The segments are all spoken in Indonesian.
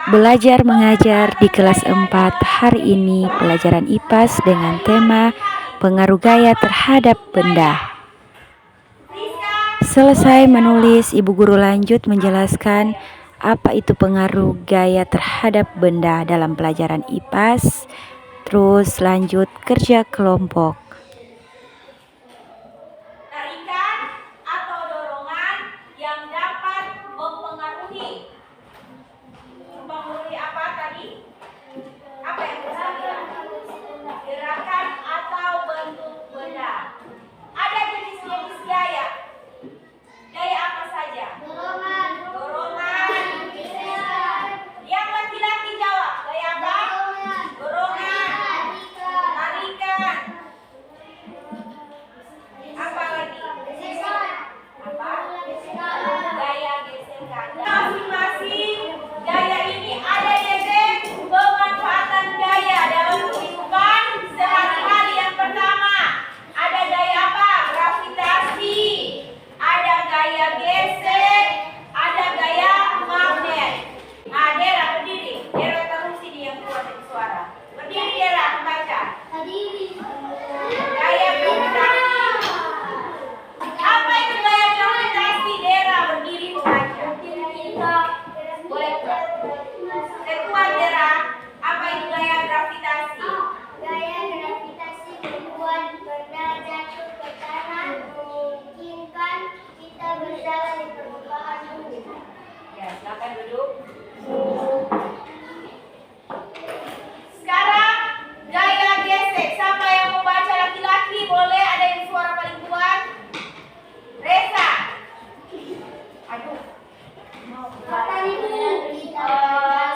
Belajar mengajar di kelas 4 hari ini pelajaran IPAS dengan tema pengaruh gaya terhadap benda. Selesai menulis, ibu guru lanjut menjelaskan apa itu pengaruh gaya terhadap benda dalam pelajaran IPAS. Terus lanjut kerja kelompok. Tarikan atau dorongan yang dapat mempengaruhi. Mempengaruhi apa tadi? Apa yang bisa gerakan atau bentuk benda. Ada jenis-jenis gaya. Gaya apa saja? Dorongan. Yang laki-laki jawab. Gaya apa? Dorongan. Tarikan. Apa lagi? Apa? Gaya gesekan. Masing-masing gaya ini ada geser pemanfaatan gaya dalam kehidupan sehari-hari. Yang pertama, ada gaya apa? Gravitasi. Ada gaya gesek, ada gaya magnet. Nah, Dera berdiri. Dera terus ini yang keluar dari suara. Berdiri Dera, membaca. Gaya gravitasi. Apa itu gaya gravitasi? Dera berdiri membaca. Boleh keluar. Keluar Dera. Apa itu gaya gravitasi? Gaya gravitasi membuat benda jatuh ke tanah, memungkinkan kita berjalan di permukaan bumi. Ya, silakan duduk. Sekarang gaya gesek. Siapa yang mau baca laki-laki? Boleh, ada yang suara paling kuat? Reza. Aduh.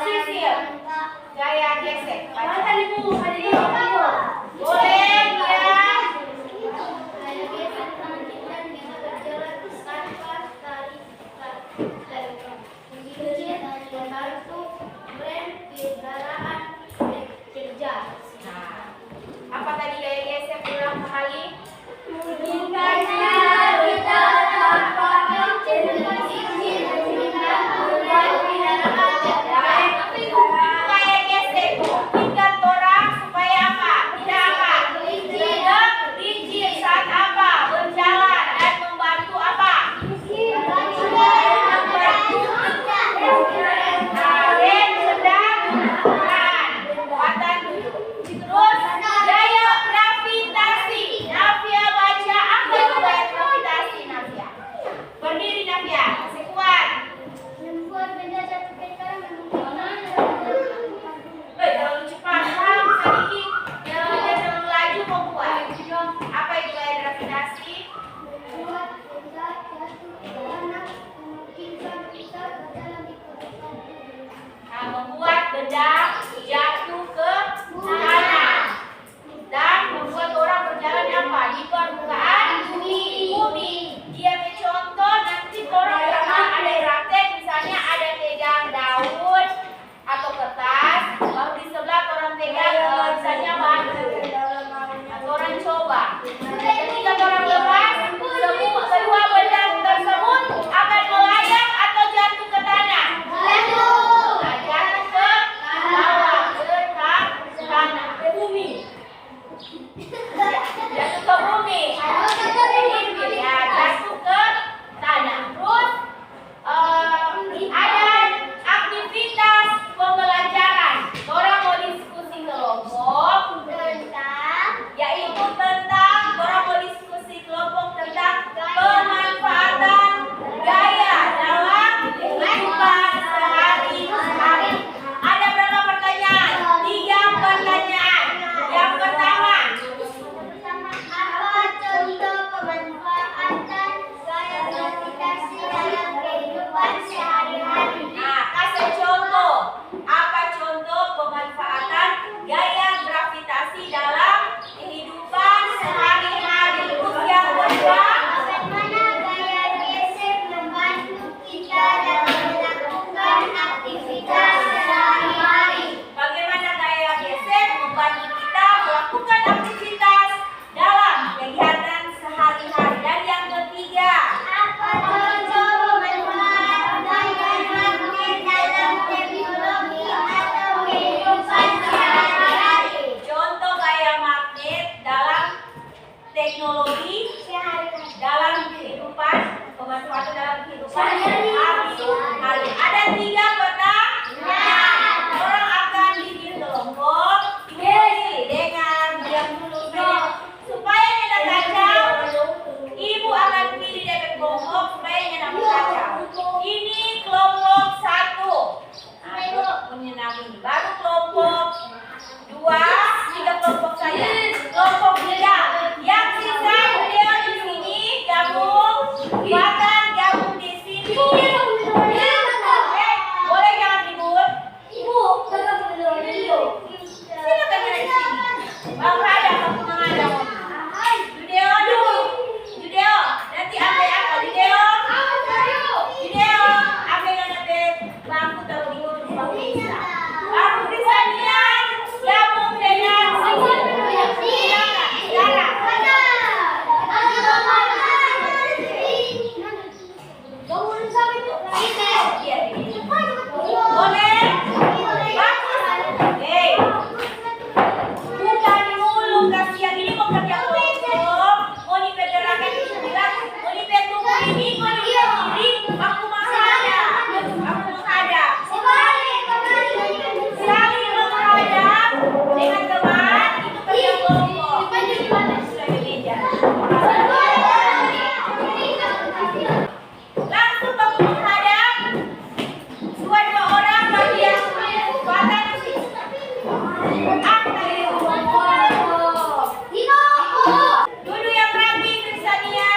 Sisil. Gaya gesek. Baca. Boleh ya. Nah, apa tadi gaya gesek ulang kali? Gaya gesek memungkinkan orang supaya apa? Tidak apa? Tidak licin saat apa? Berjalan dan membantu apa? Rem sedang kekuatan duduk. Terus gaya gravitasi. Navia baca apa itu gaya gravitasi Navia? Berdiri Navia, sekuat. Membuat benda jatuh ke tanah, memungkinkan Terlalu cepat, bisa dikit. Terlalu laju membuat. Apa itu gaya gravitasi? membuat benda jatuh ke tanah, memungkinkan kita berjalan di permukaan bumi. Nah, membuat benda jatuh ke tanah dan membuat orang berjalan apa? Di permukaan bumi. Dia contoh nanti orang ada praktek, misalnya ada pegang daun atau kertas, lalu di sebelah orang pegang misalnya batu. Nah, orang coba. Ketika orang lepas, kedua benda tersebut akan melayang atau jatuh ke tanah. Nah, jatuh ke bawah, ke tanah, ke bumi. Jatuh ke bumi. Ya, jatuh ke tanah. Terus ada aktivitas pembelajaran. Orang mau diskusi kelompok yaitu tentang orang mau diskusi kelompok tentang pemanfaatan gaya dalam kehidupan sehari-hari. Ada berapa pertanyaan? 3 pertanyaan. Yang pertama, Apa contoh pemanfaatan gaya gravitasi dalam kehidupan sehari-hari? nah, kasih contoh. Apa contoh pemanfaatan gaya gravitasi dalam kehidupan sehari-hari? Terus yang kedua, Bagaimana gaya gesek membantu kita dalam melakukan aktivitas sehari-hari? bagaimana gaya gesek membantu kita melakukan aktivitas dalam kegiatan sehari-hari? Dan yang ketiga, Apa contoh pemanfaatan bermanfaat dalam kehidupan sehari-hari. Ada 3 pertanyaan. Orang akan bikin kelompok ini dengan diam dulu supaya tidak kacau. Ibu akan pilih dari kelompok supaya tidak kacau. Ini kelompok 1. Menyenangi. Baru kelompok 2, 3 kelompok saja. Kelompok 3 yang sisa video di sini gabung, bahkan gabung di sini. Boleh jangan ribut. Silakan ada di sini. Bang Rada, kamu menghadap. Judeo, nanti ambil apa? Judeo, ambil nanti bangku taruh di bangku bisa. Baru Krisania gabung dengan boleh? Bagus. Hei, bukan mulu kasihan ini mau kerja kelompok. Mau dipederakan bilang, mau dipetunggu ini, mau dipetunggu aku menghadap. Saling menghadap dengan teman itu kerja kelompok. Sudah di meja. Langsung baku menghadap. Dua orang bagian kekuatan duduk yang rapi Krisania.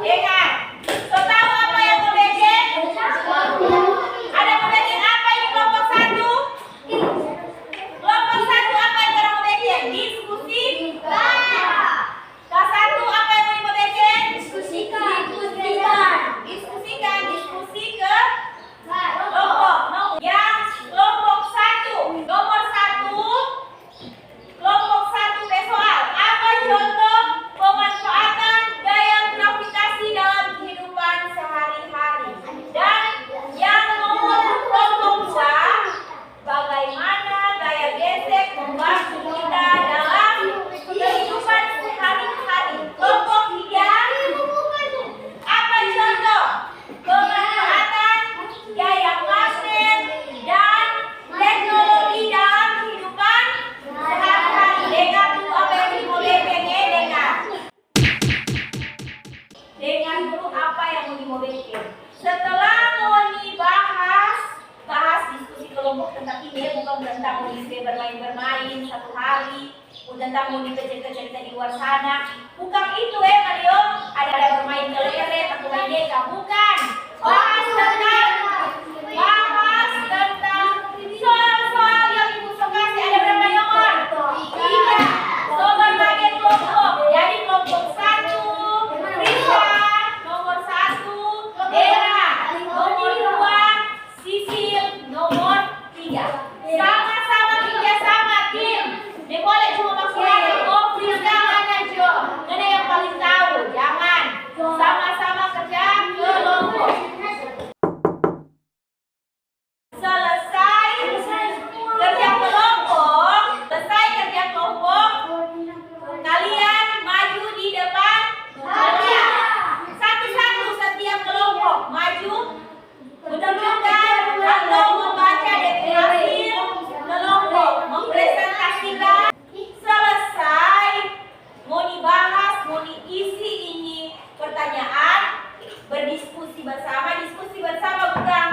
Dengar, so tahu apa yang membedek? Ada membedek apa ini kelompok 1? Kelompok 1 apa yang orang membedek? Diskusi. Kelas 1 apa yang mau dibedek? Diskusikan. Diskusi ke kelompok. Yang kelompok 1, nomor 1. Kelompok 1 soal. Apa contoh pemanfaatan gaya gravitasi dalam kehidupan sehari-hari? Dan yang nomor kelompok 2, bagaimana gaya gesek membantu kita dalam kehidupan sehari-hari? Kelompok 3, apa contoh pemanfaatan gaya magnet dan teknologi dalam kehidupan sehari-hari? Dengar dulu apa yang mau dipengen, dengar dulu apa yang mau dipengen. Setelah mau dibahas diskusi kelompok tentang ini, bukan tentang mau bermain-bermain satu hari, bukan tentang mau cerita di luar sana, bukan itu Mario. Ada bermain kelereng atau main deka, bukan. Bahas tentang soal-soal yang ibu kasih. Ada berapa nomor? 3. So berbagai kelompok. Jadi kelompok 1 Risa, nomor 1 Dera, nomor 2 Sisil, nomor 3. Sama-sama kerjasama tim. Dia boleh cuma maksimal. Jangan aja. Karena yang paling tahu, jangan. Sama-sama kerja kelompok. Selesai kerja kelompok, kalian maju di depan. Satu-satu setiap kelompok maju menunjukkan atau membaca hasil kelompok, mempresentasikan. Selesai mau dibahas, mau diisi ini pertanyaan, berdiskusi bersama bukan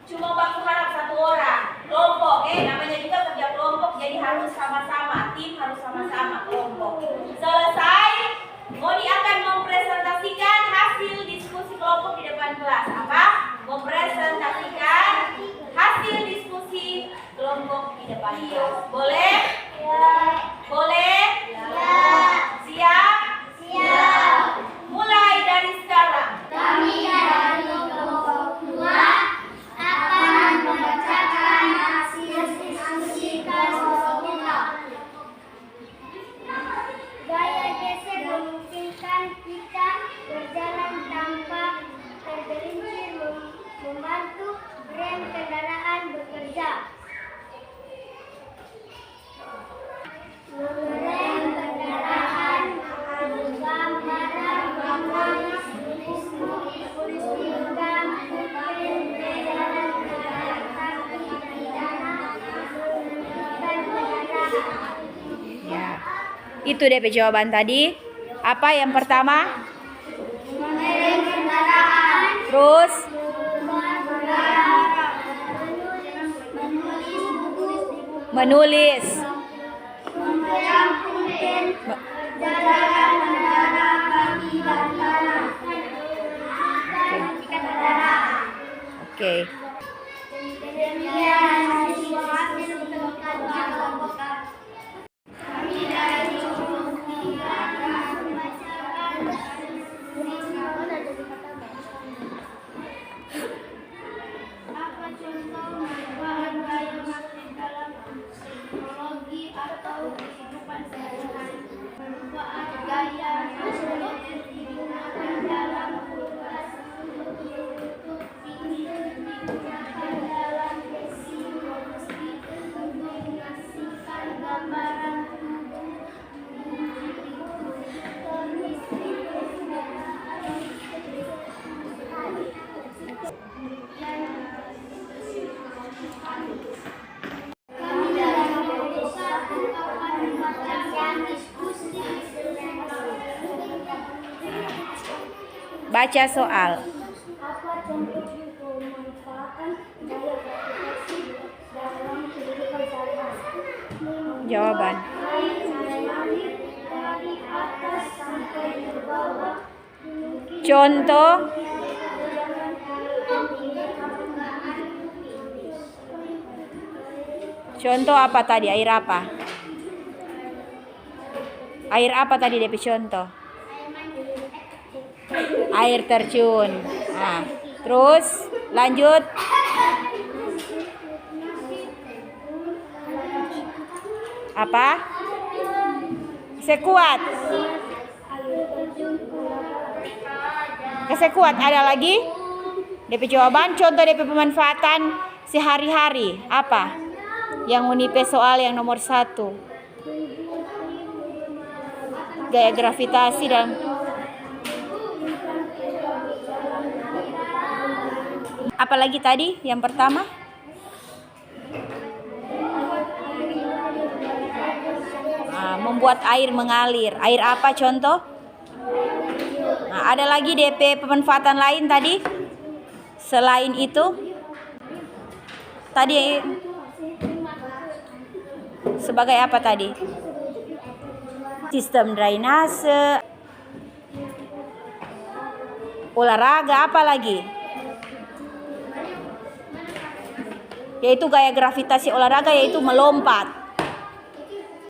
cuma baku harap satu orang. Kelompok, namanya juga kerja kelompok, jadi harus sama-sama, tim harus sama-sama kelompok. Selesai, Moni akan mempresentasikan hasil diskusi kelompok di depan kelas. Apa? Mempresentasikan hasil diskusi kelompok di depan kelas. Boleh? Ya. Boleh? Ya. Siap? Siap. Mulai dari sekarang. Kami dari kelompok 2 akan membacakan hasil diskusi kelompok kita. Gaya gesek memungkinkan kita berjalan tanpa tergelincir Itu DP jawaban tadi. Apa yang pertama? Terus menulis. Oke. Apa contoh perubahan gaya maksud dalam teknologi atau kehidupan sehari-hari? Perubahan gaya maksud digunakan dalam tugas untuk digunakan dalam meski untuk mengasihkan gambaran tubuh kami dari kelompok 1 akan membacakan diskusi. Baca soal. Apa contoh pemanfaatan gaya gravitasi dalam kehidupan sehari-hari? Jawaban. Air mengalir dari atas sampai ke bawah. Contoh. Contoh apa tadi? Air apa? Air apa tadi DP contoh? Air terjun. Nah, terus lanjut. Apa? Sekuat. Kesekuat ada lagi? DP jawaban contoh DP pemanfaatan sehari-hari apa? Yang unipe soal yang nomor 1. Gaya gravitasi dan apalagi tadi yang pertama? Nah, membuat air mengalir. Air apa contoh? Nah, ada lagi DP pemanfaatan lain tadi? Selain itu? Tadi sebagai apa tadi? Sistem drainase, olahraga, apa lagi? Yaitu gaya gravitasi olahraga yaitu melompat.